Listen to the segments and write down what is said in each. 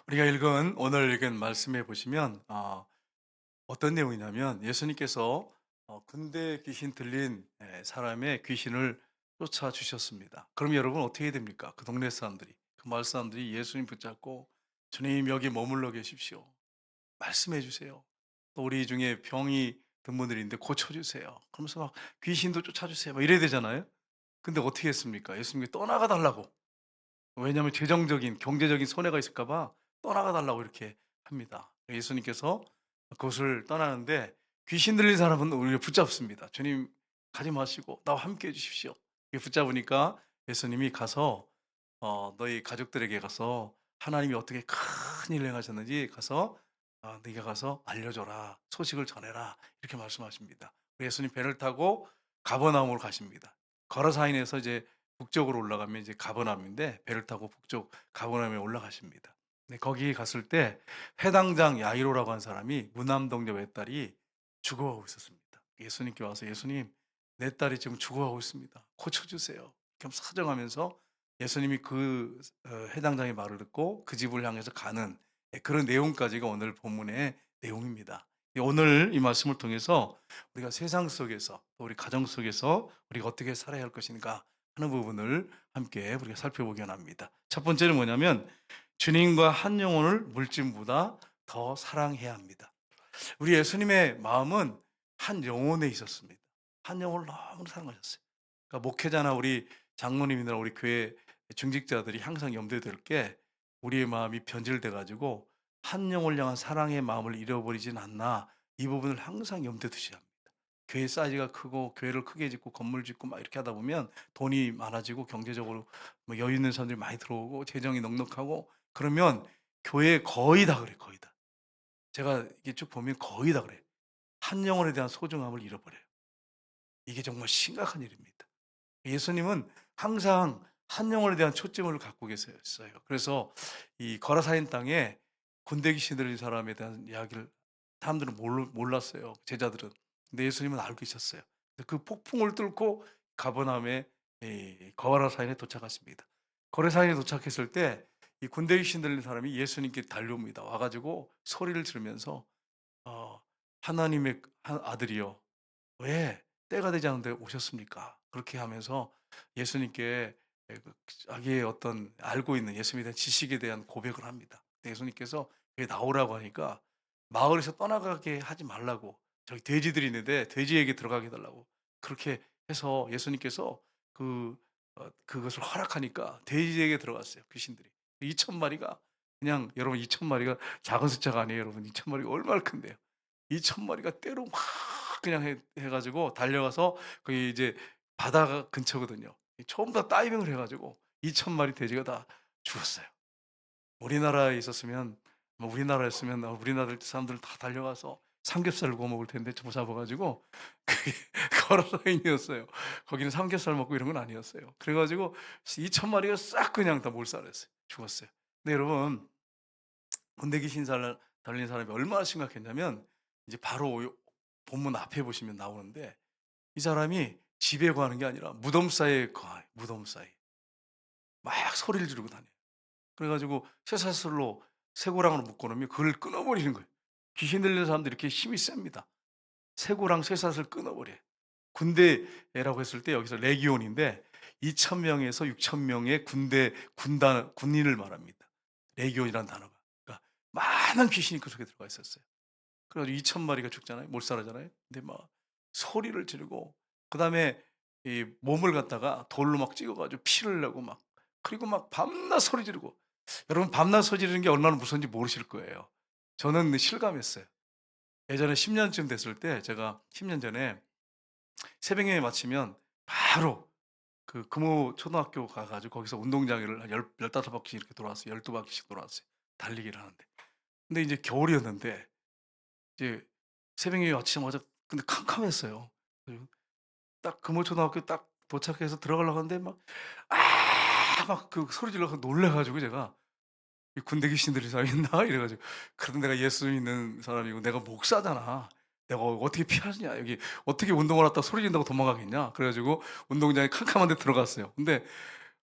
우리가 오늘 읽은 말씀에 보시면 어떤 내용이냐면 예수님께서 군대 귀신 들린 사람의 귀신을 쫓아주셨습니다. 그럼 여러분 어떻게 해야 됩니까? 그 동네 사람들이, 그 마을 사람들이 예수님 붙잡고 주님 여기 머물러 계십시오. 말씀해 주세요. 또 우리 중에 병이 든 분들이 있는데 고쳐주세요. 그러면서 막 귀신도 쫓아주세요. 막 이래야 되잖아요. 근데 어떻게 했습니까? 예수님이 떠나가 달라고. 왜냐하면 재정적인 경제적인 손해가 있을까 봐 떠나가 달라고 이렇게 합니다. 예수님께서 그곳을 떠나는데 귀신 들린 사람은 오히려 붙잡습니다. "주님 가지 마시고 나와 함께 해 주십시오." 이렇게 붙잡으니까 예수님이 가서 "너희 가족들에게 가서 하나님이 어떻게 큰 일을 행하셨는지 가서 네가 가서 알려줘라. 소식을 전해라." 이렇게 말씀하십니다. 예수님 배를 타고 가버나움으로 가십니다. 거라사인에서 이제 북쪽으로 올라가면 이제 가버나움인데 배를 타고 북쪽 가버나움에 올라가십니다. 네, 거기 갔을 때 회당장 야이로라고 하는 사람이 무남동녀 외딸이 죽어가고 있었습니다. 예수님께 와서 "예수님, 내 딸이 지금 죽어가고 있습니다. 고쳐주세요." 이렇게 사정하면서 예수님이 그 회당장의 말을 듣고 그 집을 향해서 가는 그런 내용까지가 오늘 본문의 내용입니다. 오늘 이 말씀을 통해서 우리가 세상 속에서 또 우리 가정 속에서 우리가 어떻게 살아야 할 것인가 하는 부분을 함께 우리가 살펴보기 원합니다. 첫 번째는 뭐냐면 주님과 한 영혼을 물질보다 더 사랑해야 합니다. 우리 예수님의 마음은 한 영혼에 있었습니다. 한 영혼을 너무 사랑하셨어요. 그러니까 목회자나 우리 장로님이나 우리 교회 중직자들이 항상 염두에 둘 게 우리의 마음이 변질돼 가지고 한 영혼을 향한 사랑의 마음을 잃어버리진 않나, 이 부분을 항상 염두에 두셔야 합니다. 교회 사이즈가 크고 교회를 크게 짓고 건물 짓고 막 이렇게 하다 보면 돈이 많아지고 경제적으로 뭐 여유 있는 사람들이 많이 들어오고 재정이 넉넉하고 그러면 교회에 거의 다 그래, 거의 다. 제가 이게 쭉 보면 거의 다 그래요. 한 영혼에 대한 소중함을 잃어버려요. 이게 정말 심각한 일입니다. 예수님은 항상 한 영혼에 대한 초점을 갖고 계셨어요. 그래서 이 거라사인 땅에 군대 귀신 들린 사람에 대한 이야기를 사람들은 몰랐어요, 제자들은. 근데 예수님은 알고 계셨어요. 그 폭풍을 뚫고 가버나움의 이 거라사인에 도착하십니다. 거라사인에 도착했을 때 이 군대 귀신 들린 사람이 예수님께 달려옵니다. 와 가지고 소리를 지르면서 "하나님의 아들이여, 왜 때가 되지 않은데 오셨습니까?" 그렇게 하면서 예수님께 자기의 어떤 알고 있는 예수님에 대한 지식에 대한 고백을 합니다. 근데 예수님께서 여기 나오라고 하니까 마을에서 떠나가게 하지 말라고, 저기 돼지들이 있는데 돼지에게 들어가게 해 달라고 그렇게 해서 예수님께서 그것을 허락하니까 돼지에게 들어갔어요, 귀신들이. 2천 마리가, 그냥 여러분 2천 마리가 작은 숫자가 아니에요, 여러분. 2천 마리가 얼마나 큰데요. 2천 마리가 때로 막 그냥 해 가지고 달려가서 거기 이제 바다 근처거든요. 전부 다 다이빙을 해 가지고 2천 마리 돼지가 다 죽었어요. 우리나라에 있었으면 뭐 우리나라였으면 우리나라 사람들 다 달려가서 삼겹살 구워 먹을 텐데 저 잡아 가지고 그게 걸어라인이었어요. 거기는 삼겹살 먹고 이런 건 아니었어요. 그래 가지고 2천 마리가 싹 그냥 다 몰살했어요. 죽었어요. 근데 여러분, 군대 귀신 달린 사람이 얼마나 심각했냐면 이제 바로 본문 앞에 보시면 나오는데 이 사람이 집에 거하는 게 아니라 무덤 사이에 거해요. 무덤 사이에. 막 소리를 지르고 다녀요. 그래 가지고 쇠사슬로 쇠고랑으로 묶어 놓으면 그걸 끊어 버리는 거예요. 귀신 들리는 사람들이 이렇게 힘이 셉니다. 쇠고랑 쇠사슬 끊어 버려요. 군대라고 했을 때 여기서 레기온인데 2천 명에서 6천 명의 군인을 말합니다. 레기온이라는 단어가. 그러니까 많은 귀신이 그 속에 들어가 있었어요. 그래 가지고 2천 마리가 죽잖아요. 몰살하잖아요. 근데 막 소리를 지르고 그다음에 이 몸을 갖다가 돌로 막 찍어 가지고 피를 내고 막, 그리고 막 밤낮 소리 지르고. 여러분, 밤낮 소리 지르는 게 얼마나 무서운지 모르실 거예요. 저는 실감했어요. 예전에 10 년쯤 됐을 때 제가 10년 전에 새벽 예배 마치면 바로 그 금호 초등학교 가 가지고 거기서 운동장을 한 15 바퀴 이렇게 돌아왔어요. 12 바퀴씩 돌아왔어요, 달리기를 하는데. 근데 이제 겨울이었는데 이제 새벽에 아침마자 근데 캄캄했어요. 그리고 딱 금호초등학교 딱 도착해서 들어가려고 하는데 막 막 그 소리 질러 서 놀라 가지고 제가 '이 군대 귀신들이 다 있나?' 이래 가지고. 그래도 내가 예수 믿는 사람이고 내가 목사잖아. 내가 어떻게 피하느냐. 여기 어떻게 운동을 하다가 소리 지른다고 도망가겠냐. 그래 가지고 운동장에 캄캄한 데 들어갔어요. 근데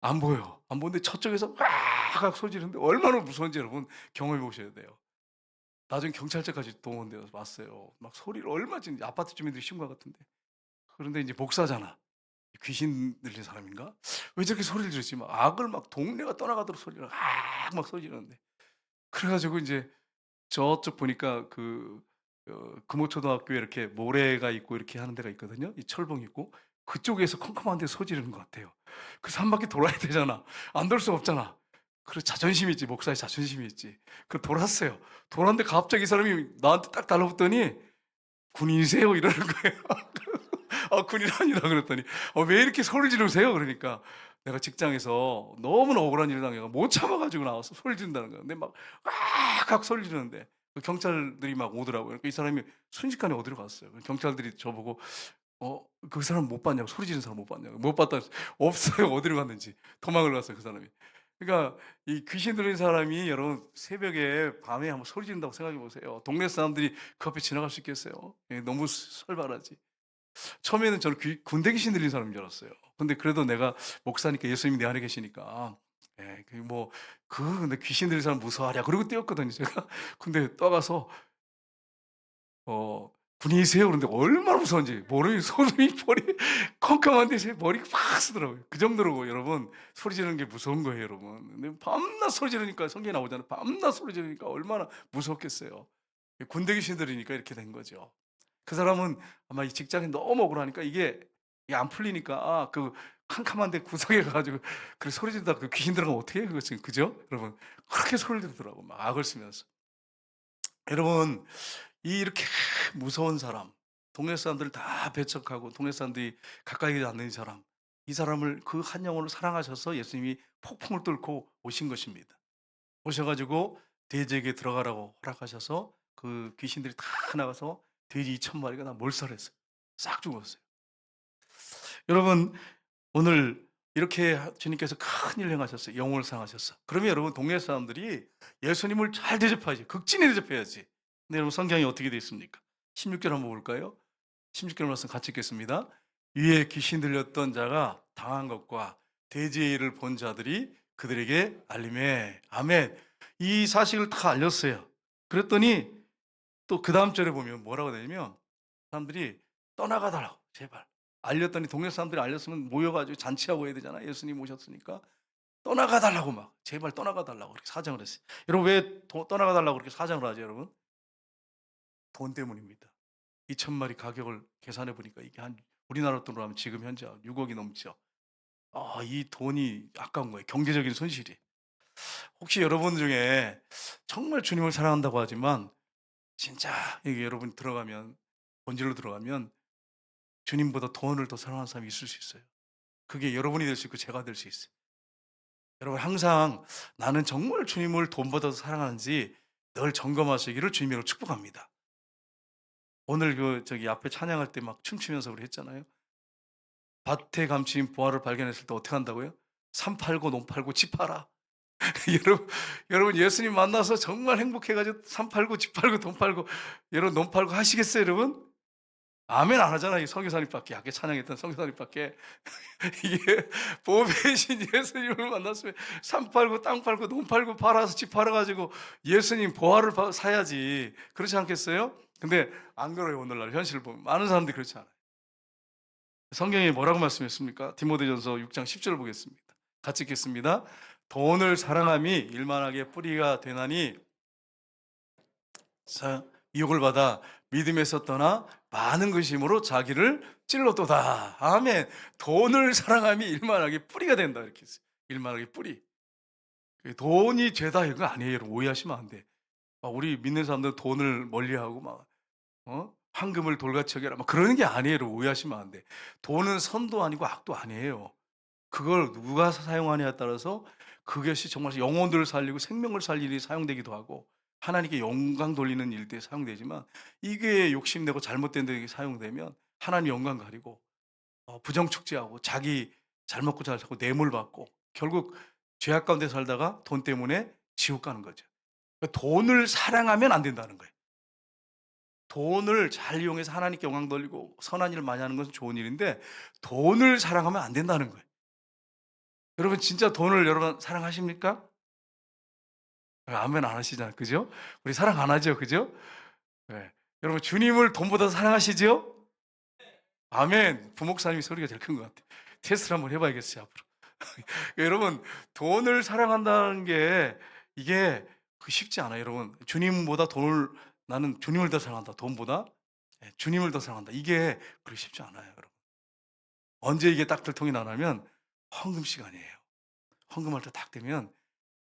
안 보여. 안 보는데 저쪽에서 왁 소리 지르는데 얼마나 무서운지 여러분 경험해 보셔야 돼요. 나중에 경찰서까지 동원되어서 왔어요. 막 소리를 얼마나 지르는지 아파트 주민들이 신고한 것 같은데. 그런데 이제 목사잖아. 귀신 들린 사람인가? 왜 저렇게 소리를 지르지? 막 악을 막 동네가 떠나가도록 소리를 막 소리 지르는데. 그래 가지고 인제 저쪽 보니까 금호초등학교에 이렇게 모래가 있고 이렇게 하는 데가 있거든요. 이 철봉 있고. 그쪽에서 컴컴한 데 소 지르는 것 같아요. 그래서 한 바퀴 돌아야 되잖아. 안 돌 수가 없잖아. 그래 자존심이 있지. 목사의 자존심이 있지. 그 돌았어요. 돌았는데 갑자기 이 사람이 나한테 딱 달라붙더니 "군인이세요?" 이러는 거예요. "아 군인 아니라." 그랬더니 왜 이렇게 소리를 지르세요?" 그러니까 내가 직장에서 너무나 억울한 일을 당해 못 참아 가지고 나와서 소리를 지른다는 거야. 근데 막 으악 소리를 지르는데 그 경찰들이 막 오더라고요. 그러니까 이 사람이 순식간에 어디로 갔어요. 그 경찰들이 저보고 "그 사람 못 봤냐."고 소리 지르는 사람 못 봤냐고. "못 봤다." 없어요. 어디로 갔는지. 도망을 갔어요 그 사람이. 그러니까 이 귀신 들린 사람이 여러분 새벽에 밤에 한번 소리 지른다고 생각해 보세요. 동네 사람들이 그 앞에 지나갈 수 있겠어요? 예 너무 살벌하지. 처음에는 저는 군대 귀신 들린 사람인 줄 알았어요. 근데 그래도 내가 목사니까 예수님이 내 안에 계시니까 예 근데 귀신 들린 사람 무서워하랴 그러고 뛰었거든요 제가. 근데 떠가서 "군인이세요?" 그러는데 얼마나 무서운지 머리 손이 머리 컴컴한데 제 머리 팍 쓰더라고요. 그 정도로 여러분 소리 지르는 게 무서운 거예요 여러분. 근데 밤낮 소리 지르니까 성경에 나오잖아요. 밤낮 소리 지르니까 얼마나 무섭겠어요. 군대 귀신 들이니까 이렇게 된 거죠. 그 사람은 아마 이 직장이 너무 억울하니까 이게 안 풀리니까 그 캄캄한 데 구석에 가 가지고 그 소리 지르다가 그 귀신 들어가면 어떻게 해요 그거 지금 그죠? 여러분 그렇게 소리를 지르더라고 막 악을 쓰면서. 여러분 이렇게 무서운 사람, 동네 사람들을 다 배척하고 동네 사람들이 가까이 가지 않는 이 사람, 이 사람을 그 한 영혼을 사랑하셔서 예수님이 폭풍을 뚫고 오신 것입니다. 오셔 가지고 돼지에게 들어가라고 허락하셔서 그 귀신들이 다 나가서 돼지 2천 마리가 다 몰살했어요. 싹 죽었어요. 여러분 오늘 이렇게 주님께서 큰일을 행하셨어요. 영혼을 사랑하셨어. 그러면 여러분 동네 사람들이 예수님을 잘 대접해야지. 극진히 대접해야지. 근데 여러분 성경이 어떻게 되어 있습니까? 16절 한번 볼까요? 16절 말씀 같이 읽겠습니다. 위에 귀신 들렸던 자가 당한 것과 돼지의 일을 본 자들이 그들에게 알림해. 아멘. 이 사실을 다 알렸어요. 그랬더니 또 그다음 절에 보면 뭐라고 되냐면 사람들이 떠나가 달라고 제발. 알렸더니 동네 사람들이 알렸으면 모여 가지고 잔치하고 해야 되잖아요. 예수님 오셨으니까. 떠나가 달라고 막 제발 떠나가 달라고 그렇게 사정을 했어요. 여러분 왜 떠나가 달라고 그렇게 사정을 하죠, 여러분? 돈 때문입니다. 2천 마리 가격을 계산해 보니까 이게 한 우리나라 돈으로 하면 지금 현재 6 억이 넘죠. 이 돈이 아까운 거예요, 경제적인 손실이. 혹시 여러분 중에 정말 주님을 사랑한다고 하지만 진짜 이게 여러분 들어가면 본질로 들어가면 주님보다 돈을 더 사랑하는 사람이 있을 수 있어요. 그게 여러분이 될 수 있고 제가 될 수 있어요. 여러분 항상 나는 정말 주님을 돈보다 더 사랑하는지 늘 점검하시기를 주님으로 축복합니다. 오늘 저기 앞에 찬양할 때 막 춤추면서 우리 했잖아요. 밭에 감추인 보화를 발견했을 때 어떻게 한다고요? 산 팔고 논 팔고 집 팔아. 여러분 예수님 만나서 정말 행복해 가지고 산 팔고 집 팔고 돈 팔고 여러분 논 팔고 하시겠어요 여러분? 아멘 안 하잖아. 이 선교사님밖에 아까 찬양했던 선교사님밖에. 이게 보배의 신 예수님을 만났으면 산 팔고 땅 팔고 논 팔고 팔아서 집 팔아 가지고 예수님 보화를 사야지. 그렇지 않겠어요? 근데 안 그래요 오늘날 현실을 보면. 많은 사람들이 그렇지 않아요. 성경에 뭐라고 말씀했습니까? 디모데전서 6장 10 절을 보겠습니다. 같이 읽겠습니다. "돈을 사랑함이 일만하게 뿌리가 되나니 유혹을 받아 믿음에서 떠나 많은 근심으로 자기를 찔렀도다." 아멘. 돈을 사랑함이 일만하게 뿌리가 된다 이렇게 했어요. 일만하게 뿌리. 돈이 죄다 이거 아니에요. 여러분 오해하시면 안 돼. 우리 믿는 사람들은 돈을 멀리하고 막 황금을 돌같이 여겨라 막 그러는 게 아니에요. 여러분 오해하시면 안 돼. 돈은 선도 아니고 악도 아니에요. 그걸 누가 사용하냐에 따라서 그것이 정말 영혼들을 살리고 생명을 살리는 데 사용되기도 하고 하나님께 영광 돌리는 일대에 사용되지만 이게 욕심내고 잘못된 데 사용되면 하나님 영광 가리고 부정 축제하고 자기 잘 먹고 잘 살고 뇌물 받고 결국 죄악 가운데 살다가 돈 때문에 지옥 가는 거죠. 그러니까 돈을 사랑하면 안 된다는 거예요. 돈을 잘 이용해서 하나님께 영광 돌리고 선한 일을 많이 하는 것은 좋은 일인데 돈을 사랑하면 안 된다는 거예요. 여러분 진짜 돈을 여러분 사랑하십니까? 아멘 안 하시잖아요. 그죠? 우리 사랑 안 하죠. 그죠? 네. 여러분 주님을 돈보다 사랑하시죠? 아멘. 부목사님이 소리가 제일 큰 것 같아요. 테스트를 한번 해 봐야겠어요, 앞으로. 여러분 돈을 사랑한다는 게 이게 쉽지 않아요, 여러분. 주님보다 돈을 나는 주님을 더 사랑한다. 돈보다 예 주님을 더 사랑한다. 이게 그렇게 쉽지 않아요, 여러분. 언제 이게 딱 들통이 나냐면 헌금 시간이에요. 헌금할 때 딱 되면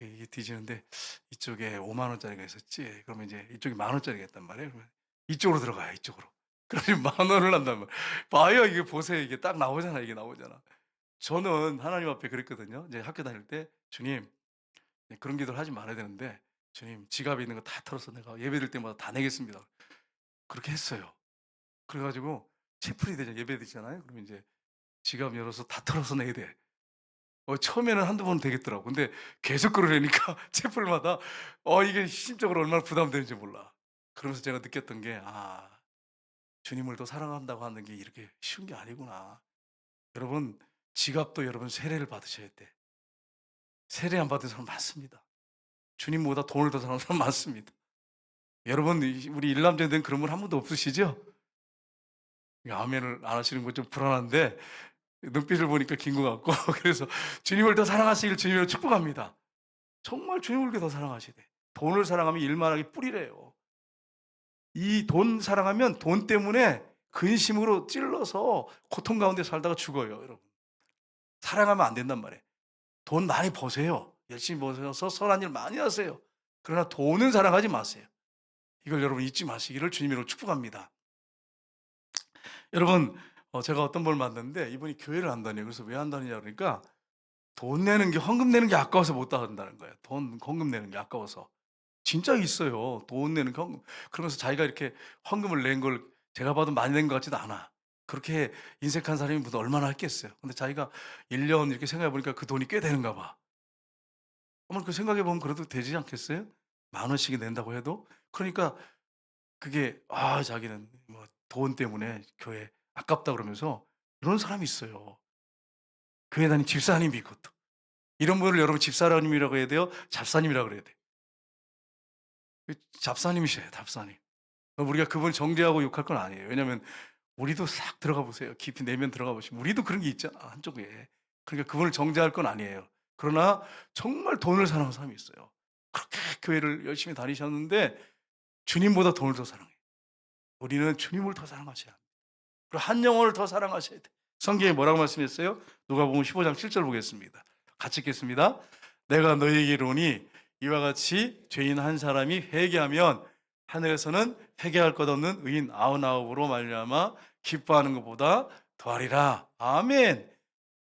이게 뒤지는데 이쪽에 5만 원짜리가 있었지. 그러면 이제 이쪽에 만 원짜리가 있단 말이에요. 그러면 이쪽으로 들어가요, 이쪽으로. 그러면 만 원을 한단 말이에요. 봐요, 이게 보세요. 이게 딱 나오잖아, 이게 나오잖아. 저는 하나님 앞에 그랬거든요. 이제 학교 다닐 때 주님 네, 그런 기도를 하지 말아야 되는데 주님 지갑에 있는 거 다 털어서 내가 예배드릴 때마다 다 내겠습니다. 그렇게 했어요. 그래 가지고 채플이 되잖아요. 예배드리잖아요. 그러면 이제 지갑 열어서 다 털어서 내야 돼. 처음에는 한두 번은 되겠더라고. 근데 계속 그러려니까 채플마다 이게 심적으로 얼마나 부담되는지 몰라. 그러면서 제가 느꼈던 게 '아 주님을 더 사랑한다고 하는 게 이렇게 쉬운 게 아니구나.' 여러분 지갑도 여러분 세례를 받으셔야 돼. 세례 안 받은 사람 많습니다. 주님보다 돈을 더 사랑하는 사람 많습니다. 여러분 우리 일남자들은 그런 분 한 분도 없으시죠? 아멘을 안 하시는 건 좀 불안한데 눈빛을 보니까 긴 것 같고 그래서 주님을 더 사랑하시길 주님으로 축복합니다. 정말 주님을 더 사랑하셔야 돼. 돈을 사랑하면 일만하게 뿌리래요. 이 돈 사랑하면 돈 때문에 근심으로 찔러서 고통 가운데 살다가 죽어요, 여러분. 사랑하면 안 된단 말이에요. 돈 많이 버세요. 열심히 버셔서 선한 일 많이 하세요. 그러나 돈은 사랑하지 마세요. 이걸 여러분 잊지 마시기를 주님으로 축복합니다. 여러분 제가 어떤 분을 만났는데 이분이 교회를 안 다녀요. 그래서 "왜 안 다니냐?" 그러니까 돈 내는 게 헌금 내는 게 아까워서 못 나간다는 거예요. 돈 헌금 내는 게 아까워서. 진짜 있어요. 돈 내는 게 헌금. 그러면서 자기가 이렇게 헌금을 낸 걸 제가 봐도 많이 낸 것 같지도 않아. 그렇게 인색한 사람이 무슨 얼마나 했겠어요. 근데 자기가 1년 이렇게 생각해 보니까 그 돈이 꽤 되는가 봐. 한번 그 생각해 보면 그래도 되지 않겠어요? 만 원씩이 낸다고 해도? 그러니까 그게 자기는 뭐 돈 때문에 교회 아깝다 그러면서 그런 사람이 있어요. 교회 다니는 집사님이 이것도. 이런 분을 여러분 집사님이라고 해야 돼요? 잡사님이라고 그래야 돼요? 잡사님이셔요, 잡사님. 우리가 그분을 정죄하고 욕할 건 아니에요. 왜냐하면 우리도 싹 들어가 보세요. 깊이 내면 들어가 보시면 우리도 그런 게 있잖아, 한쪽에. 그러니까 그분을 정죄할 건 아니에요. 그러나 정말 돈을 사랑하는 사람이 있어요. 그렇게 교회를 열심히 다니셨는데 주님보다 돈을 더 사랑해요. 우리는 주님을 더 사랑하셔야 합니다. 그리고 한 영혼을 더 사랑하셔야 돼요. 성경에 뭐라고 말씀했어요? 누가복음 15장 7절 보겠습니다. 같이 읽겠습니다. 내가 너희에게 이르노니 이와 같이 죄인 한 사람이 회개하면 하늘에서는 회개할 것 없는 의인 99으로 말미암아 기뻐하는 것보다 더하리라. 아멘.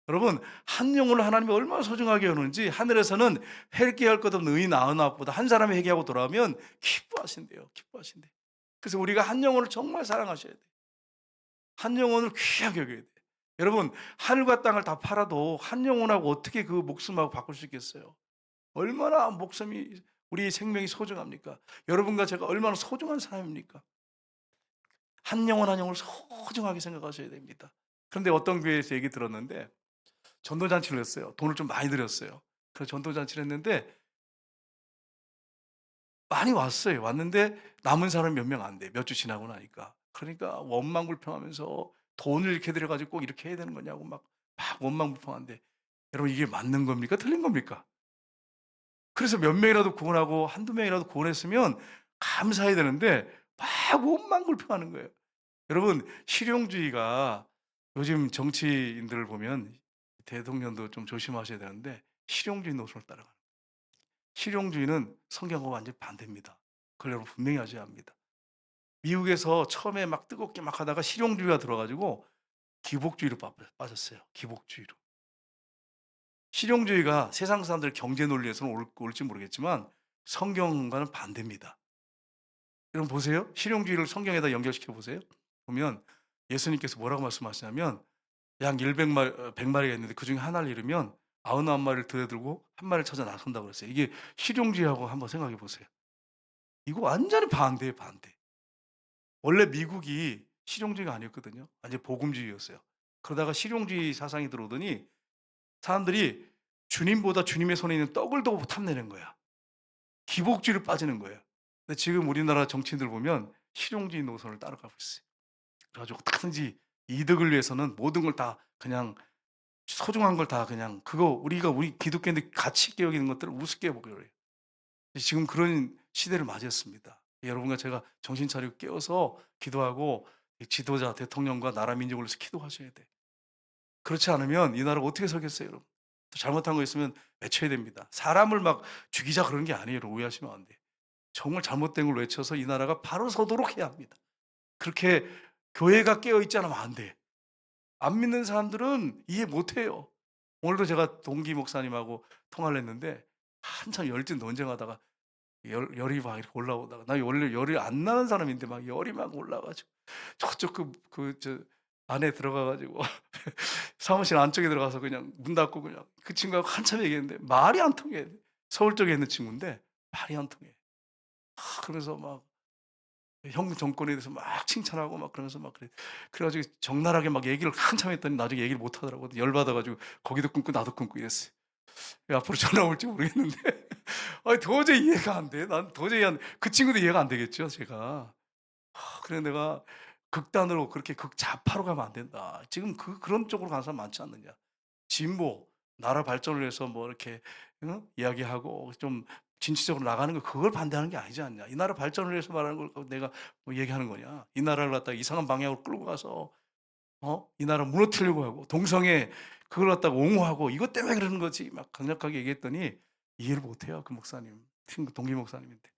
여러분 한 영혼을 하나님이 얼마나 소중하게 여는지 하늘에서는 회개할 것 없는 의인 99보다 한 사람이 회개하고 돌아오면 기뻐하신대요. 기뻐하신대. 그래서 우리가 한 영혼을 정말 사랑하셔야 돼요. 한 영혼을 귀하게 여겨야 돼요. 여러분 하늘과 땅을 다 팔아도 한 영혼하고 어떻게 그 목숨하고 바꿀 수 있겠어요? 얼마나 목숨이 우리 생명이 소중합니까? 여러분과 제가 얼마나 소중한 사람입니까? 한 영혼 한 영혼을 소중하게 생각하셔야 됩니다. 그런데 어떤 교회에서 얘기 들었는데 전도잔치를 했어요. 돈을 좀 많이 들였어요. 그래서 전도잔치를 했는데 많이 왔어요. 왔는데 남은 사람이 몇 명 안 돼. 몇 주 지나고 나니까. 그러니까 원망불평하면서 돈을 이렇게 들여 가지고 꼭 이렇게 해야 되는 거냐고 막 원망불평한데 여러분 이게 맞는 겁니까? 틀린 겁니까? 그래서 몇 명이라도 구원하고 한두 명이라도 구원했으면 감사해야 되는데 막 원망불평하는 거예요. 여러분 실용주의가 요즘 정치인들을 보면 대통령도 좀 조심하셔야 되는데 실용주의 노선을 따라가는 거예요. 실용주의는 성경과 완전히 반대입니다. 그걸 여러분 분명히 아셔야 합니다. 미국에서 처음에 막 뜨겁게 막 하다가 실용주의가 들어 가지고 기복주의로 빠졌어요. 기복주의로. 실용주의가 세상 사람들 경제 논리에서는 옳지 모르겠지만 성경과는 반대입니다. 여러분 보세요. 실용주의를 성경에다 연결시켜 보세요. 보면 예수님께서 뭐라고 말씀하시냐면 양 100마리가 있는데 그중에 하나를 잃으면 99마리를 들여들고 한 마리를 찾아 나선다고 그랬어요. 이게 실용주의하고 한번 생각해 보세요. 이거 완전히 반대예요, 반대. 원래 미국이 실용주의가 아니었거든요. 완전 복음주의였어요. 그러다가 실용주의 사상이 들어오더니 사람들이 주님보다 주님의 손에 있는 떡을 더 탐내는 거야. 기복주의로 빠지는 거예요. 근데 지금 우리나라 정치인들 보면 실용주의 노선을 따라가고 있어요. 그래 가지고 어떻게든지 이득을 위해서는 모든 걸 다 그냥 소중한 걸 다 그냥 그거 우리가 우리 기독교인들 가치 있게 여기는 것들을 우습게 보려고 해요. 지금 그런 시대를 맞이했습니다. 여러분과 제가 정신 차리고 깨어서 기도하고 이 지도자, 대통령과 나라 민족을 위해서 기도하셔야 돼. 그렇지 않으면 이 나라가 어떻게 서겠어요, 여러분. 또 잘못한 거 있으면 외쳐야 됩니다. 사람을 막 죽이자 그런 게 아니에요. 오해하시면 안 돼요. 정말 잘못된 걸 외쳐서 이 나라가 바로 서도록 해야 합니다. 그렇게 교회가 깨어 있지 않으면 안 돼. 안 믿는 사람들은 이해 못 해요. 오늘도 제가 동기 목사님하고 통화를 했는데 한참 열띤 논쟁하다가 열이 막 이렇게 올라오다가 나 원래 열이 안 나는 사람인데 막 열이 막 올라 가지고 저쪽 안에 들어가 가지고 사무실 안쪽에 들어가서 그냥 문 닫고 그냥 그 친구하고 한참 얘기했는데 말이 안 통해. 서울 쪽에 있는 친구인데 말이 안 통해. 그러면서 막 형 정권에 대해서 막 칭찬하고 막 그러면서 막 그래 가지고 적나라하게 막 얘기를 한참 했더니 나중에 얘기를 못 하더라고요. 열 받아 가지고 거기도 끊고 나도 끊고 이랬어요. 앞으로 전화 올지 모르겠는데 아니 도저히 이해가 안 돼. 난 도저히 그 친구도 이해가 안 되겠죠, 제가. 그래 내가 극단으로 그렇게 극좌파로 가면 안 된다. 지금 그런 쪽으로 가는 사람 많지 않느냐. 진보, 나라 발전을 위해서 뭐 이렇게 이야기하고 좀 진취적으로 나가는 거 그걸 반대하는 게 아니지 않냐. 이 나라 발전을 위해서 말하는 걸 내가 뭐 얘기하는 거냐. 이 나라를 갖다가 이상한 방향으로 끌고 가서 이 나라 무너뜨리려고 하고 동성애 그걸 갖다가 옹호하고 이것 때문에 그러는 거지 막 강력하게 얘기했더니 이해를 못 해요. 그 목사님. 친구 동기 목사님인데.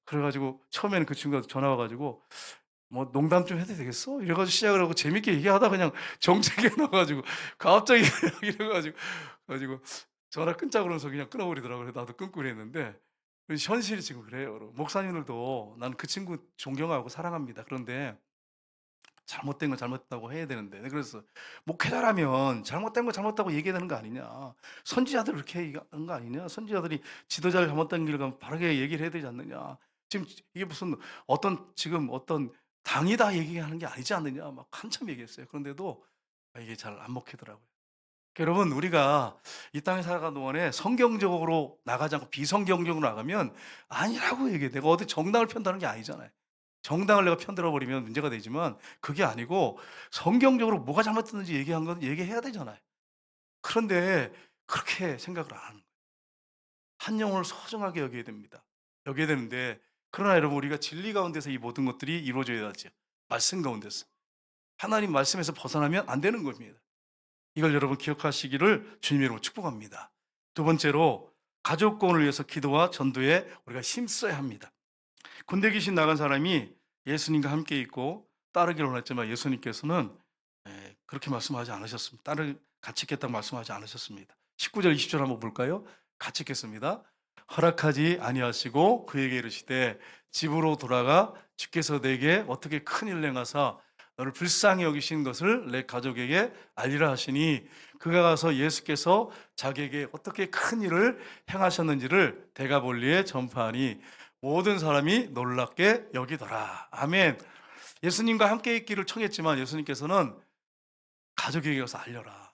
그래 가지고 처음에는 그 친구가 전화 와 가지고 "뭐 농담 좀 해도 되겠어?" 이래 가지고 시작을 하고 재밌게 얘기하다가 그냥 정색해 놔 가지고 갑자기 이래 가지고 전화 끊자 그러면서 그냥 끊어 버리더라고요. 나도 끊고 그랬는데 그 현실이 지금 그래요. 여러분. 목사님들도 난 그 친구 존경하고 사랑합니다. 그런데 잘못된 건 잘못됐다고 해야 되는데 그래서 목회자라면 잘못된 건 잘못다고 얘기해야 되는 거 아니냐. 선지자들 그렇게 얘기하는 거 아니냐. 선지자들이 지도자를 잘못된 길을 가면 바르게 얘기를 해야 되지 않느냐. 지금 이게 무슨 지금 어떤 당이 다 얘기하는 게 아니지 않느냐. 막 한참 얘기했어요. 그런데도 이게 잘 안 먹히더라고요. 여러분 우리가 이 땅에 살아가는 동안에 성경적으로 나가지 않고 비성경적으로 나가면 아니라고 얘기해. 내가 어디 정당을 편다는 게 아니잖아요. 정당을 내가 편들어 버리면 문제가 되지만 그게 아니고 성경적으로 뭐가 잘못됐는지 얘기한 건 얘기해야 되잖아요. 그런데 그렇게 생각을 안 하는 거예요. 한 영혼을 소중하게 여겨야 됩니다. 여겨야 되는데 그러나 여러분 우리가 진리 가운데서 이 모든 것들이 이루어져야 하죠. 말씀 가운데서. 하나님 말씀에서 벗어나면 안 되는 겁니다. 이걸 여러분 기억하시기를 주님의 이름으로 축복합니다. 두 번째로 가족권을 위해서 기도와 전도에 우리가 힘써야 합니다. 군대 귀신 나간 사람이 예수님과 함께 있고 따르기를 원했지만 예수님께서는 그렇게 말씀하지 않으셨습니다. 같이 있겠다고 말씀하지 않으셨습니다. 19절 20절 한번 볼까요? 같이 있겠습니다. 허락하지 아니하시고 그에게 이르시되 집으로 돌아가 주께서 내게 어떻게 큰 일 행하사 너를 불쌍히 여기신 것을 내 가족에게 알리라 하시니 그가 가서 예수께서 자기에게 어떻게 큰 일을 행하셨는지를 대가볼리에 전파하니 모든 사람이 놀랍게 여기더라. 아멘. 예수님과 함께 있기를 청했지만 예수님께서는 가족에게 가서 알려라.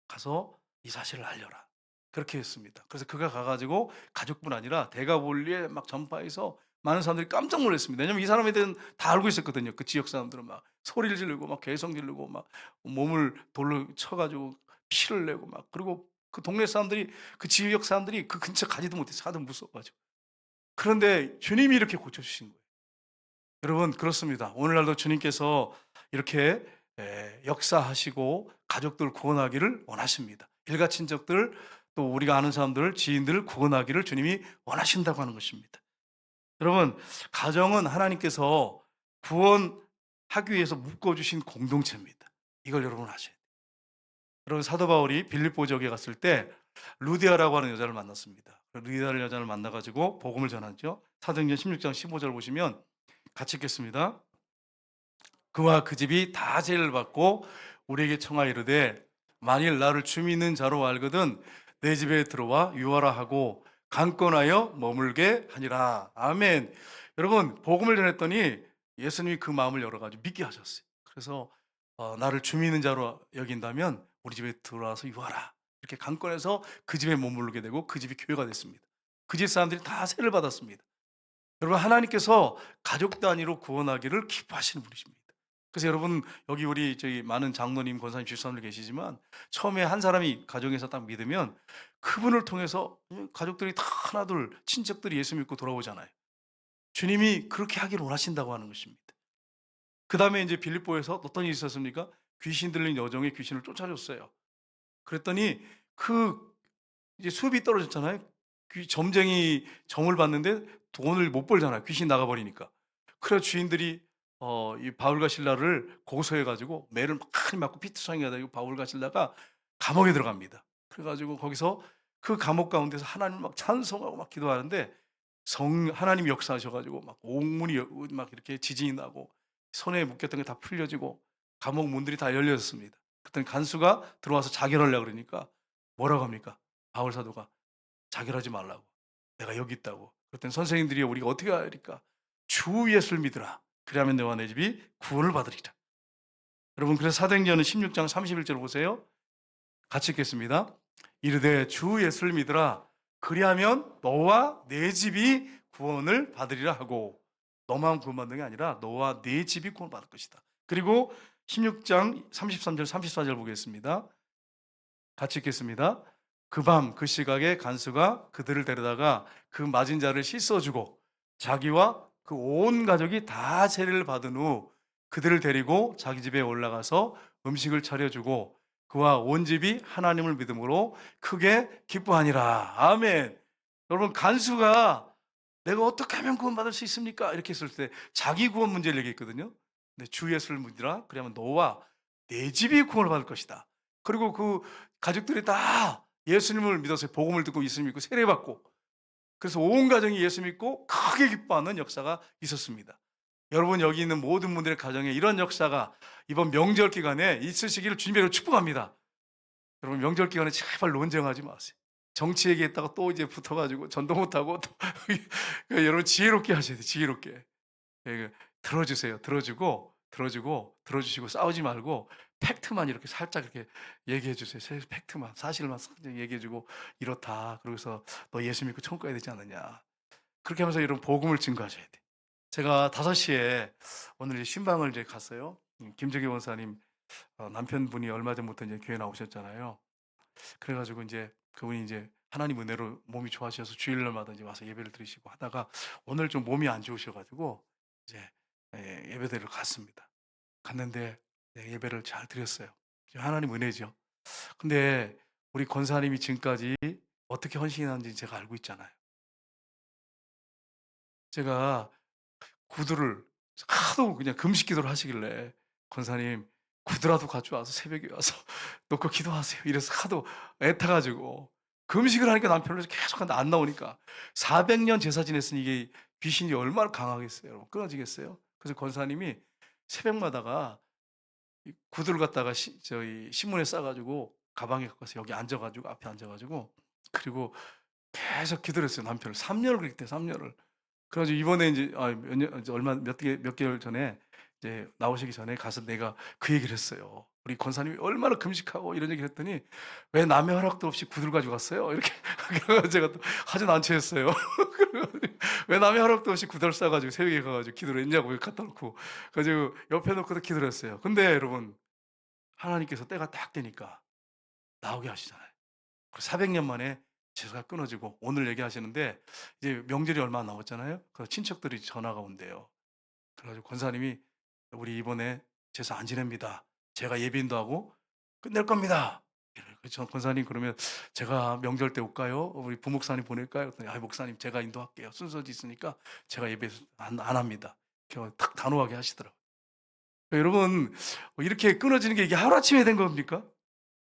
가서 이 사실을 알려라. 그렇게 했습니다. 그래서 그가 가가지고 가족뿐 아니라 대가볼리에 막 전파해서 많은 사람들이 깜짝 놀랐습니다. 왜냐면 이 사람에 대한 다 알고 있었거든요. 그 지역 사람들은 막 소리를 지르고 막 개성 지르고 막 몸을 돌로 쳐가지고 피를 내고 막 그리고 그 동네 사람들이 그 지역 사람들이 그 근처 가지도 못해서 하도 무서워가지고 그런데 주님이 이렇게 고쳐주신 거예요. 여러분 그렇습니다. 오늘날도 주님께서 이렇게 역사하시고 가족들 구원하기를 원하십니다. 일가 친척들 또 우리가 아는 사람들 지인들 구원하기를 주님이 원하신다고 하는 것입니다. 여러분 가정은 하나님께서 구원하기 위해서 묶어주신 공동체입니다. 이걸 여러분 아셔야 돼요. 여러분 사도 바울이 빌립보 지역에 갔을 때 루디아라고 하는 여자를 만났습니다. 루디아를 여자를 만나가지고 복음을 전하죠. 사도행전 16장 15절 보시면 같이 읽겠습니다. 그와 그 집이 다 제를 받고 우리에게 청하 이르되 만일 나를 주 믿는 자로 알거든 내 집에 들어와 유하라 하고 강권하여 머물게 하니라. 아멘. 여러분 복음을 전했더니 예수님이 그 마음을 열어가지고 믿게 하셨어요. 그래서 나를 주 믿는 자로 여긴다면 우리 집에 들어와서 유하라. 이렇게 강권해서 그 집에 머무르게 되고 그 집이 교회가 됐습니다. 그 집 사람들이 다 세를 받았습니다. 여러분 하나님께서 가족 단위로 구원하기를 기뻐하시는 분이십니다. 그래서 여러분 여기 우리 저기 많은 장로님, 권사님, 집사님들 계시지만 처음에 한 사람이 가정에서 딱 믿으면 그분을 통해서 가족들이 다 하나둘 친척들이 예수 믿고 돌아오잖아요. 주님이 그렇게 하기를 원하신다고 하는 것입니다. 그다음에 이제 빌립보에서 어떤 일이 있었습니까? 귀신 들린 여종의 귀신을 쫓아줬어요. 그랬더니 그 이제 수입이 떨어졌잖아요. 점쟁이 점을 봤는데 돈을 못 벌잖아요. 귀신 나가 버리니까. 그래 주인들이 이 바울과 실라를 고소해 가지고 매를 많이 맞고 피투성이가 되고 바울과 실라가 감옥에 들어갑니다. 그래 가지고 거기서 그 감옥 가운데서 하나님을 막 찬송하고 막 기도하는데 성 하나님이 역사하셔 가지고 막 옥문이 막 이렇게 지진이 나고 손에 묶였던 게 다 풀려지고 감옥 문들이 다 열려졌습니다. 그랬더니 간수가 들어와서 자결하려고 그러니까 뭐라고 합니까? 바울 사도가 자결하지 말라고. 내가 여기 있다고. 그랬더니 선생님들이 우리가 어떻게 하리까? 주 예수를 믿으라. 그리하면 너와 내 집이 구원을 받으리라. 여러분 그래서 사도행전은 16장 31절 보세요. 같이 읽겠습니다. 이르되 주 예수를 믿으라. 그리하면 너와 내 집이 구원을 받으리라 하고 너만 구원받는 게 아니라 너와 내 집이 구원받을 것이다. 그리고 16장 33절 34절 보겠습니다. 같이 읽겠습니다. 그 밤 그 시각에 간수가 그들을 데려다가 그 맞은 자를 씻어주고 자기와 그 온 가족이 다 세례를 받은 후 그들을 데리고 자기 집에 올라가서 음식을 차려주고 그와 온 집이 하나님을 믿음으로 크게 기뻐하니라. 아멘. 여러분 간수가 내가 어떻게 하면 구원받을 수 있습니까? 이렇게 했을 때 자기 구원 문제를 얘기했거든요. 근데 주 예수를 믿으라. 그러면 너와 내 집이 구원을 받을 것이다. 그리고 그 가족들이 다 예수님을 믿어서 복음을 듣고 예수 믿고 세례받고 그래서 온 가정이 예수 믿고 크게 기뻐하는 역사가 있었습니다. 여러분 여기 있는 모든 분들의 가정에 이런 역사가 이번 명절 기간에 있으시기를 주님으로 축복합니다. 여러분 명절 기간에 제발 논쟁하지 마세요. 정치 얘기했다가 또 이제 붙어가지고 전도 못하고 또 여러분 지혜롭게 하셔야 돼요. 지혜롭게. 예, 들어주세요. 들어주시고 싸우지 말고 팩트만 이렇게 살짝 이렇게 얘기해 주세요. 팩트만 사실만 얘기해 주고 이렇다. 그러고서 너 예수 믿고 천국 가야 되지 않느냐. 그렇게 하면서 이런 복음을 증거하셔야 돼. 제가 5시에 오늘 이제 신방을 이제 갔어요. 김정희 원사님 남편분이 얼마 전부터 이제 교회 나오셨잖아요. 그래 가지고 이제 그분이 이제 하나님 은혜로 몸이 좋아지셔서 주일날마다 이제 와서 예배를 드리시고 하다가 오늘 좀 몸이 안 좋으셔 가지고 이제 예배드리러 갔습니다. 갔는데 예배를 잘 드렸어요. 하나님 은혜죠. 근데 우리 권사님이 지금까지 어떻게 헌신했는지 제가 알고 있잖아요. 제가 구두를 하도 그냥 금식 기도를 하시길래 권사님 구두라도 가져와서 새벽에 와서 놓고 기도하세요. 이래서 하도 애타 가지고 금식을 하니까 남편을 계속 하는데 안 나오니까 400년 제사 지냈으니 이게 귀신이 얼마나 강하겠어요. 여러분. 끊어지겠어요? 그래서 권사님이 새벽마다가 이 구두를 갖다가 저희 신문에 싸 가지고 가방에 갖고 가서 여기 앉아 가지고 앞에 앉아 가지고 그리고 계속 기도를 했어요, 남편을. 3 년을 그렇게 했대요, 3 년을. 그래 가지고 이번에 인제 몇 년 이제 얼마 몇 개월 전에 이제 나오시기 전에 가서 내가 그 얘기를 했어요. "우리 권사님이 얼마나 금식하고." 이런 얘기를 했더니 "왜 남의 허락도 없이 구두를 가지고 왔어요?" 이렇게 그래 가지고 제가 또 하진 않죠 했어요. 그래 가지고 "왜 남의 허락도 없이 구두를 싸 가지고 새벽에 가 가지고 기도를 했냐."고 여기 갖다 놓고 가지고 옆에 놓고도 기도를 했어요. 근데 여러분 하나님께서 때가 딱 되니까 나오게 하시잖아요. 그 400년 만에 제사가 끊어지고 오늘 얘기하시는데 이제 명절이 얼마 안 남았잖아요. 그래서 친척들이 전화가 온대요. 그래 가지고 권사님이 "우리 이번에 제사 안 지냅니다. 제가 예비 인도하고 끝낼 겁니다." 이래요. 그래서 저 "권사님 그러면 제가 명절 때 올까요? 우리 부목사님 보낼까요?" 그랬더니 "아이 목사님 제가 인도할게요. 순서지 있으니까 제가 예배 안 합니다." 이렇게 탁 단호하게 하시더라고요. 여러분 이렇게 끊어지는 게 이게 하루아침에 된 겁니까?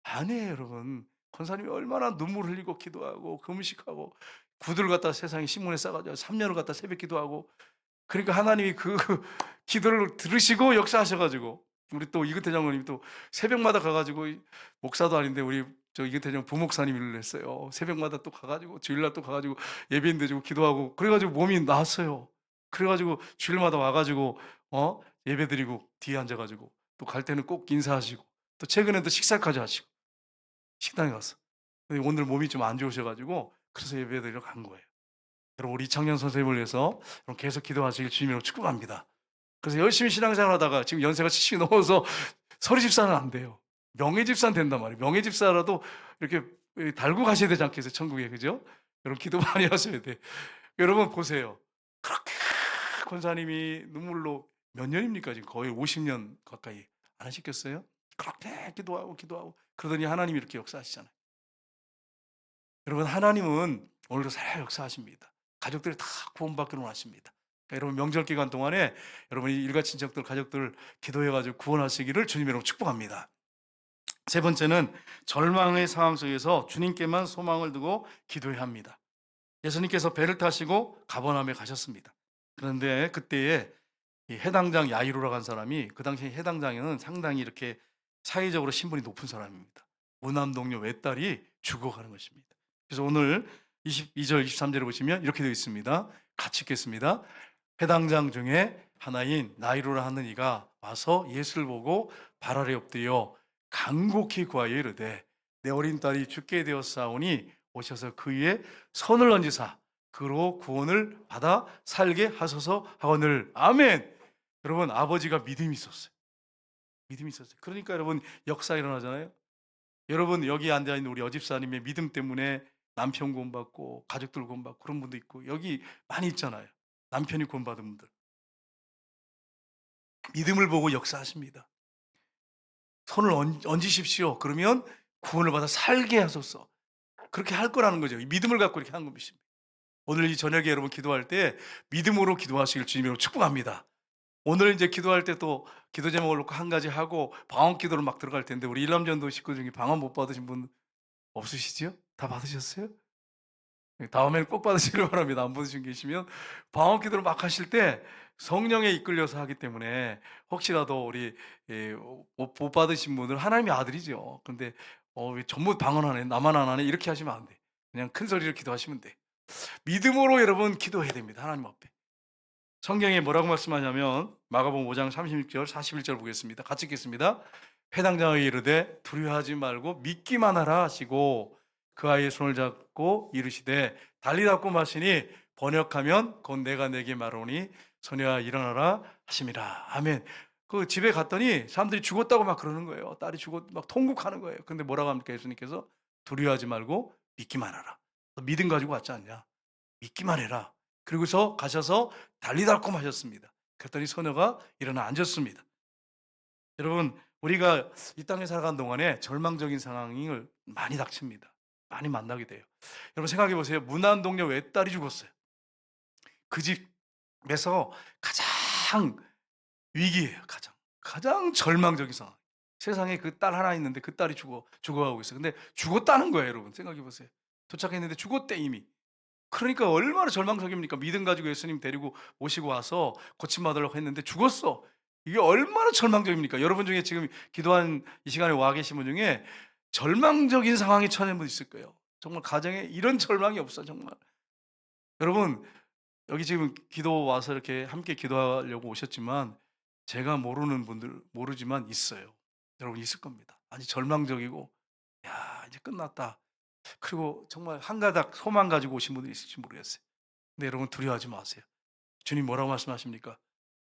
아니에요 여러분. 권사님이 얼마나 눈물 흘리고 기도하고 금식하고 구두를 갖다가 세상에 신문에 싸 가지고 3 년을 갖다 새벽 기도하고 그러니까 하나님이 그 기도를 들으시고 역사하셔 가지고 우리 또 이근태 장로님이 또 새벽마다 가 가지고 목사도 아닌데 우리 저 이근태 장 부목사님 일을 했어요. 새벽마다 또 가 가지고 주일날 또 가 가지고 예배인데 주고 기도하고 그래 가지고 몸이 나았어요. 그래 가지고 주일마다 와 가지고 예배드리고 뒤에 앉아 가지고 또 갈 때는 꼭 인사하시고 또 최근에도 식사까지 하시고 식당에 가서. 근데 오늘 몸이 좀 안 좋으셔 가지고 그래서 예배드리러 간 거예요. 여러분 우리 이창년 선생님을 위해서 여러분 계속 기도하시길 주님으로 축복합니다. 그래서 열심히 신앙생활하다가 지금 연세가 70이 넘어서 서리 집사는 안 돼요. 명예 집사는 된단 말이에요. 명예 집사라도 이렇게 달고 가셔야 되지 않겠어요? 천국에. 그죠? 여러분 기도 많이 하셔야 돼. 여러분 보세요. 그렇게 권사님이 눈물로 몇 년입니까? 지금 거의 50년 가까이 안 하시겠어요? 그렇게 기도하고 기도하고 그러더니 하나님이 이렇게 역사하시잖아요. 여러분 하나님은 오늘도 잘 역사하십니다. 가족들이 다 구원받기로 하십니다. 그러니까 여러분 명절 기간 동안에 여러분이 일가 친척들 가족들 기도해 가지고 구원하시기를 주님으로 축복합니다. 세 번째는 절망의 상황 속에서 주님께만 소망을 두고 기도해야 합니다. 예수님께서 배를 타시고 가버나움에 가셨습니다. 그런데 그때에 이 해당장 야이로라고 한 사람이 그 당시 해당장에는 상당히 이렇게 사회적으로 신분이 높은 사람입니다. 무남동료 외딸이 죽어가는 것입니다. 그래서 오늘 22절 23절을 보시면 이렇게 되어 있습니다. 같이 읽겠습니다. 해당장 중에 하나인 나이로라 하는 이가 와서 예수를 보고 발 아래 엎드려 간곡히 구하여 이르되 내 어린 딸이 죽게 되었사오니 오셔서 그 위에 손을 얹으사 그로 구원을 받아 살게 하소서 하거늘. 아멘. 여러분 아버지가 믿음이 있었어요. 믿음이 있었어요. 그러니까 여러분 역사 일어나잖아요. 여러분 여기 앉아있는 우리 여집사님의 믿음 때문에 남편 구원받고 가족들 구원받고 그런 분도 있고 여기 많이 있잖아요. 남편이 구원받은 분들. 믿음을 보고 역사하십니다. 손을 얹으십시오. 그러면 구원을 받아 살게 하소서. 그렇게 할 거라는 거죠. 이 믿음을 갖고 이렇게 한 것입니다. 오늘 이 저녁에 여러분 기도할 때 믿음으로 기도하시길 주님으로 축복합니다. 오늘 이제 기도할 때 또 기도 제목을 놓고 한 가지 하고 방언 기도로 막 들어갈 텐데 우리 일남전도 식구 중에 방언 못 받으신 분 없으시죠? 다 받으셨어요? 다음에는 꼭 받으시길 바랍니다. 안 받으신 계시면 방언 기도를 막 하실 때 성령에 이끌려서 하기 때문에 혹시라도 우리 못 받으신 분들 하나님의 아들이죠. 근데 왜 전부 방언하네 나만 안 하네 이렇게 하시면 안 돼. 그냥 큰 소리로 기도하시면 돼. 믿음으로 여러분 기도해야 됩니다. 하나님 앞에. 성경에 뭐라고 말씀하냐면 마가복음 5장 36절 41절 보겠습니다. 같이 읽겠습니다. 회당장에게 이르되 두려워하지 말고 믿기만 하라 하시고 그 아이의 손을 잡고 이르시되 달리다고 마시니 번역하면 곧 내가 내게 말하오니 소녀야 일어나라 하심이라. 아멘. 그 집에 갔더니 사람들이 죽었다고 막 그러는 거예요. 딸이 죽었 막 통곡하는 거예요. 근데 뭐라고 합니까? 예수님께서 두려워하지 말고 믿기만 하라. 너 믿음 가지고 왔지 않냐? 믿기만 해라. 그리고서 가셔서 달리달고 하셨습니다. 그랬더니 소녀가 일어나 앉았습니다. 여러분 우리가 이 땅에 살아가는 동안에 절망적인 상황을 많이 닥칩니다. 많이 만나게 돼요. 여러분 생각해 보세요. 무난동녀 외딸이 죽었어요. 그 집에서 가장 위기예요. 가장 절망적인 상황. 세상에 그 딸 하나 있는데 그 딸이 죽어가고 있어요. 근데 죽었다는 거예요, 여러분. 생각해 보세요. 도착했는데 죽었대 이미. 그러니까 얼마나 절망적입니까? 믿음 가지고 예수님 데리고 모시고 와서 고침받으려고 했는데 죽었어. 이게 얼마나 절망적입니까? 여러분 중에 지금 기도한 이 시간에 와 계신 분 중에 절망적인 상황에 처한 분 있을 거예요. 정말 가정에 이런 절망이 없어 정말. 여러분 여기 지금 기도 와서 이렇게 함께 기도하려고 오셨지만 제가 모르는 분들 모르지만 있어요. 여러분 있을 겁니다. 아니 절망적이고 야 이제 끝났다. 그리고 정말 한 가닥 소망 가지고 오신 분도 있을지 모르겠어요. 근데 여러분 두려워하지 마세요. 주님 뭐라고 말씀하십니까?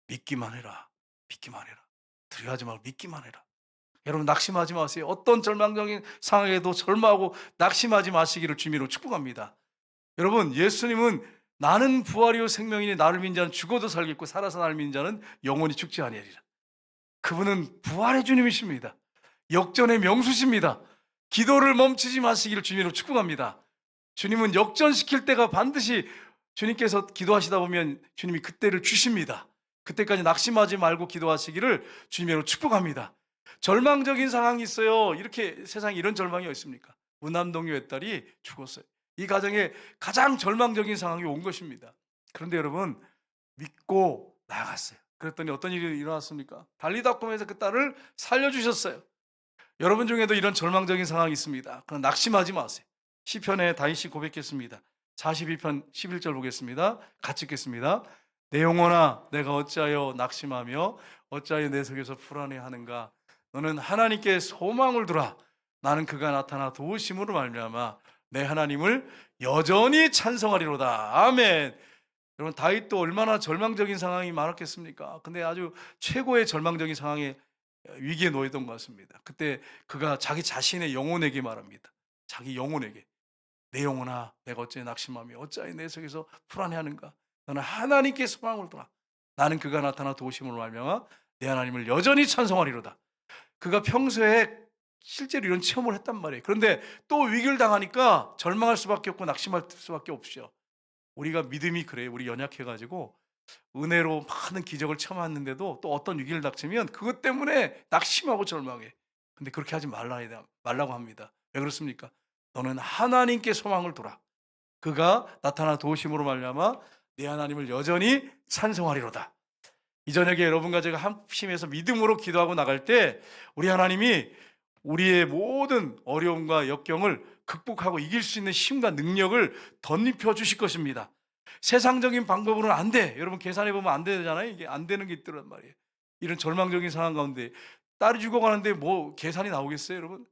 믿기만 해라. 믿기만 해라. 두려워하지 말고 믿기만 해라. 여러분 낙심하지 마세요. 어떤 절망적인 상황에도 절망하고 낙심하지 마시기를 주님으로 축복합니다. 여러분 예수님은 나는 부활이요 생명이니 나를 믿는 자는 죽어도 살겠고 살아서 나를 믿는 자는 영원히 죽지 아니하리라. 그분은 부활의 주님이십니다. 역전의 명수십니다. 기도를 멈추지 마시기를 주님으로 축복합니다. 주님은 역전시킬 때가 반드시 주님께서 기도하시다 보면 주님이 그때를 주십니다. 그때까지 낙심하지 말고 기도하시기를 주님으로 축복합니다. 절망적인 상황이 있어요. 이렇게 세상에 이런 절망이 있습니까? 무남동료 외딸이 죽었어요. 이 가정에 가장 절망적인 상황이 온 것입니다. 그런데 여러분 믿고 나아갔어요. 그랬더니 어떤 일이 일어났습니까? 달리다꼼에서 그 딸을 살려주셨어요. 여러분 중에도 이런 절망적인 상황이 있습니다. 그럼 낙심하지 마세요. 시편에 다윗이 고백했습니다. 42편 11절 보겠습니다. 같이 읽겠습니다. 내 영혼아 내가 어찌하여 낙심하며 어찌하여 내 속에서 불안해하는가. 너는 하나님께 소망을 두라. 나는 그가 나타나 도우심으로 말미암아 내 하나님을 여전히 찬송하리로다. 아멘. 여러분 다윗도 얼마나 절망적인 상황이 많았겠습니까? 근데 아주 최고의 절망적인 상황에 위기에 놓였던 것 같습니다. 그때 그가 자기 자신의 영혼에게 말합니다. 자기 영혼에게 내 영혼아 내가 어찌 낙심하며 어찌하여 내 속에서 불안해하는가? 너는 하나님께 소망을 두라. 나는 그가 나타나 도우심으로 말미암아 내 하나님을 여전히 찬송하리로다. 그가 평소에 실제로 이런 체험을 했단 말이에요. 그런데 또 위기를 당하니까 절망할 수밖에 없고 낙심할 수밖에 없죠. 우리가 믿음이 그래요. 우리 연약해 가지고 은혜로 많은 기적을 체험했는데도 또 어떤 위기를 닥치면 그것 때문에 낙심하고 절망해. 근데 그렇게 하지 말라고 합니다. 왜 그렇습니까? 너는 하나님께 소망을 두라. 그가 나타나 도우심으로 말미암아 내 하나님을 여전히 찬송하리로다. 이 저녁에 여러분과 제가 합심해서 믿음으로 기도하고 나갈 때 우리 하나님이 우리의 모든 어려움과 역경을 극복하고 이길 수 있는 힘과 능력을 덧입혀 주실 것입니다. 세상적인 방법으로는 안 돼. 여러분 계산해 보면 안 되잖아요. 이게 안 되는 게 있더란 말이에요. 이런 절망적인 상황 가운데 딸이 죽어가는데 뭐 계산이 나오겠어요, 여러분?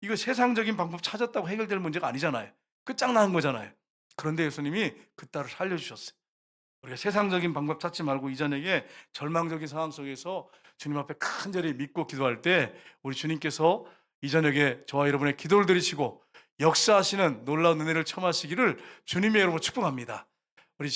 이거 세상적인 방법 찾았다고 해결될 문제가 아니잖아요. 끝장나는 거잖아요. 그런데 예수님이 그 딸을 살려주셨어요. 우리가 세상적인 방법 찾지 말고 이 저녁에 절망적인 상황 속에서 주님 앞에 간절히 믿고 기도할 때 우리 주님께서 이 저녁에 저와 여러분의 기도를 들으시고 역사하시는 놀라운 은혜를 체험하시기를 주님의 이름으로 축복합니다. 우리